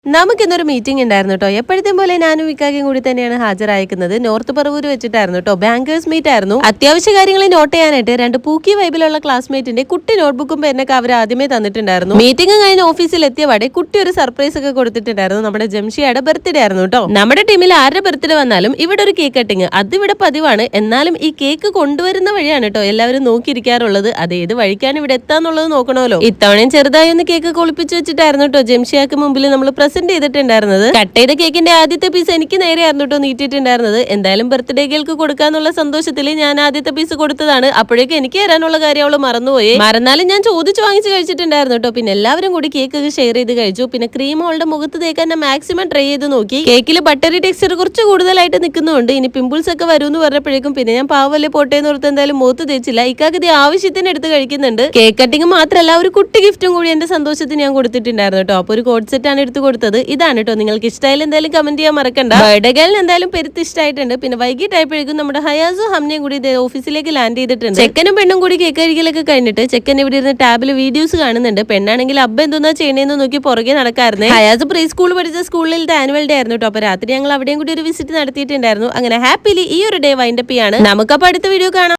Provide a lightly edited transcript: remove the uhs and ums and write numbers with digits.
നമുക്കിന്നൊരു മീറ്റിംഗ് ഉണ്ടായിരുന്നു കേട്ടോ. എപ്പോഴത്തെ പോലെ ഞാനും വിക്കാക്കും കൂടി തന്നെയാണ് ഹാജരായിരിക്കുന്നത്. നോർത്ത് പറവൂർ വെച്ചിട്ടായിരുന്നു കേട്ടോ. ബാങ്കേഴ്സ് മീറ്റ് ആയിരുന്നു. അത്യാവശ്യ കാര്യങ്ങൾ നോട്ട് ചെയ്യാനായിട്ട് രണ്ട് പൂക്കി വൈബിലുള്ള ക്ലാസ്മേറ്റിന്റെ കുട്ടി നോട്ട്ബുക്കും പേനൊക്കെ അവർ ആദ്യമേ തന്നിട്ടുണ്ടായിരുന്നു. മീറ്റിംഗ് കഴിഞ്ഞ് ഓഫീസിൽ എത്തിയപാടെ കുട്ടി ഒരു സർപ്രൈസ് ഒക്കെ കൊടുത്തിട്ടുണ്ടായിരുന്നു. നമ്മുടെ ജംഷിയുടെ ബർത്ത്ഡേ ആയിരുന്നു കേട്ടോ. നമ്മുടെ ടീമിൽ ആരുടെ ബർത്ത്ഡേ വന്നാലും ഇവിടെ ഒരു കേക്ക് കട്ടിങ് അതിവിടെ പതിവാണ്. എന്നാലും ഈ കേക്ക് കൊണ്ടുവരുന്ന വഴിയാണ് കേട്ടോ എല്ലാവരും നോക്കിയിരിക്കാറുള്ളത്. അത് ഏത് വഴിക്കാണ് ഇവിടെ എത്താന്നുള്ളത് നോക്കണമല്ലോ. ഇത്തവണയും ചെറുതായി ഒന്ന് കേക്ക് കൊളിപ്പിച്ച് വെച്ചിട്ടായിരുന്നു കേട്ടോ ജംഷിയാക്ക് മുമ്പിൽ നമ്മൾ പ്രസന്റ് ചെയ്തിട്ടുണ്ടായിരുന്നത്. കട്ട് ചെയ്ത കേക്കിന്റെ ആദ്യത്തെ പീസ് എനിക്ക് നേരെയായിരുന്നു കേട്ടോ നീട്ടിയിട്ടുണ്ടായിരുന്നത്. എന്തായാലും ബർത്ത്ഡേ കേൾക്ക് കൊടുക്കാന്നുള്ള സന്തോഷത്തിൽ ഞാൻ ആദ്യത്തെ പീസ് കൊടുത്തതാണ്. അപ്പോഴേക്കും എനിക്ക് തരാനുള്ള കാര്യം അവള് മറന്നുപോയി. മറന്നാലും ഞാൻ ചോദിച്ചു വാങ്ങിച്ച് കഴിച്ചിട്ടുണ്ടായിരുന്നു കേട്ടോ. പിന്നെ എല്ലാവരും കൂടി കേക്ക് ഷെയർ ചെയ്ത് കഴിച്ചു. പിന്നെ ക്രീം അവളുടെ മുഖത്ത് തേക്കാൻ മാക്സിമം ട്രൈ ചെയ്ത് നോക്കി. കേക്കിൽ ബട്ടറി ടെക്സ്ചർ കുറച്ച് കൂടുതലായിട്ട് നിൽക്കുന്നുണ്ട്. ഇനി പിമ്പിൾസ് ഒക്കെ വരുമെന്ന് പറഞ്ഞപ്പോഴേക്കും പിന്നെ ഞാൻ പാവല്ലേ പോട്ടെ എന്ന് ഓർത്ത് എന്തായാലും മുഖത്ത് തേച്ചില്ല. ഇക്കാക്ക് ആവശ്യത്തിന് എടുത്ത് കഴിക്കുന്നുണ്ട്. കേക്ക് കട്ടിങ് മാത്രമല്ല ഒരു കുട്ടി ഗിഫ്റ്റും കൂടി എന്റെ സന്തോഷത്തിന് ഞാൻ കൊടുത്തിട്ടുണ്ടായിരുന്നു കേട്ടോ. അപ്പൊ ഒരു കോഡ് സെറ്റ് ആണ് എടുത്ത് കൊടുത്തത്. ഇതാണ് കേട്ടോ. നിങ്ങൾക്ക് ഇഷ്ടമായാലും എന്തായാലും കമന്റ് ചെയ്യാൻ മറക്കണ്ട. ബർത്ത്ഡേ ഗേളിന് എന്തായാലും പെരുത്ത് ഇഷ്ടമായിട്ടുണ്ട്. പിന്നെ വൈകിട്ടായപ്പോഴേക്കും നമ്മുടെ ഹയാസും ഹംനയും കൂടി ഓഫീസിലേക്ക് ലാൻഡ് ചെയ്തിട്ടുണ്ട്. ചെക്കനും പെണ്ണും കൂടി കേക്ക് കഴിക്കലൊക്കെ കഴിഞ്ഞിട്ട് ചെക്കൻ ഇവിടെ ഇരുന്ന് ടാബിൽ വീഡിയോസ് കാണുന്നുണ്ട്. പെണ്ണാണെങ്കിൽ അബ്ബ എന്തോന്നാ ചെയ്യണേന്ന് നോക്കി പുറകെ നടക്കാറുണ്ട്. ഹയാസ് പ്രീ സ്കൂൾ പഠിച്ച സ്കൂളിൽ ആനുവൽ ഡേ ആയിരുന്നു കേട്ടോ. അപ്പൊ രാത്രി ഞങ്ങൾ അവിടെയും കൂടി ഒരു വിസിറ്റ് നടത്തിയിട്ടുണ്ടായിരുന്നു. അങ്ങനെ ഹാപ്പിലി ഈ ഒരു ഡേ വൈൻഡപ്പ് ചെയ്യാണ്. നമുക്കപ്പോൾ അടുത്ത വീഡിയോ കാണാം.